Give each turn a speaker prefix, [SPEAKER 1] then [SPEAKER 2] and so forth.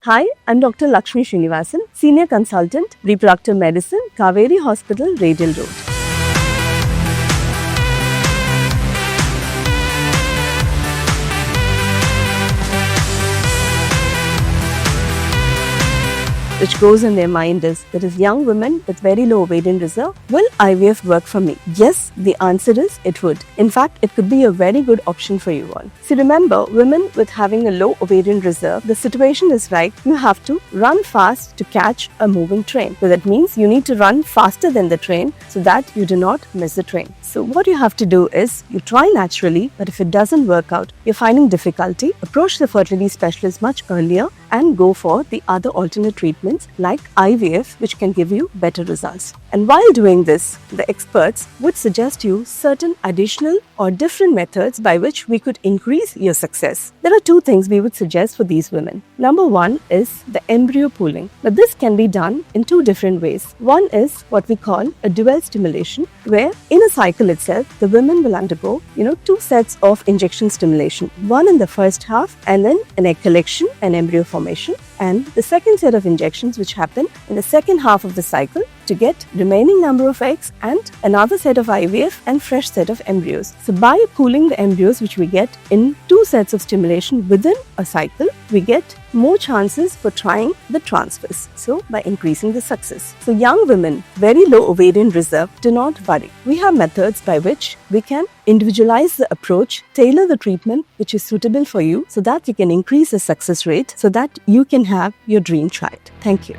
[SPEAKER 1] Hi, I'm Dr. Lakshmi Srinivasan, Senior Consultant, Reproductive Medicine, Kaveri Hospital, Radial Road. Which goes in their mind is, that is young women with very low ovarian reserve, will IVF work for me? Yes, the answer is it would. In fact, it could be a very good option for you all. See, remember, women with having a low ovarian reserve, the situation is like you have to run fast to catch a moving train. So that means you need to run faster than the train so that you do not miss the train. So what you have to do is, you try naturally, but if it doesn't work out, you're finding difficulty, approach the fertility specialist much earlier and go for the other alternate treatments like IVF, which can give you better results. And while doing this, the experts would suggest you certain additional or different methods by which we could increase your success. There are two things we would suggest for these women. Number one is the embryo pooling. Now this can be done in two different ways. One is what we call a dual stimulation, where in a cycle itself, the women will undergo, two sets of injection stimulation. One in the first half and then an egg collection and embryo formation. And the second set of injections which happen in the second half of the cycle to get remaining number of eggs and another set of IVF and fresh set of embryos. So by pooling the embryos which we get in two sets of stimulation within a cycle, we get more chances for trying the transfers. So by increasing the success. So young women, very low ovarian reserve, do not worry. We have methods by which we can individualize the approach, tailor the treatment which is suitable for you so that you can increase the success rate so that you can have your dream child. Thank you.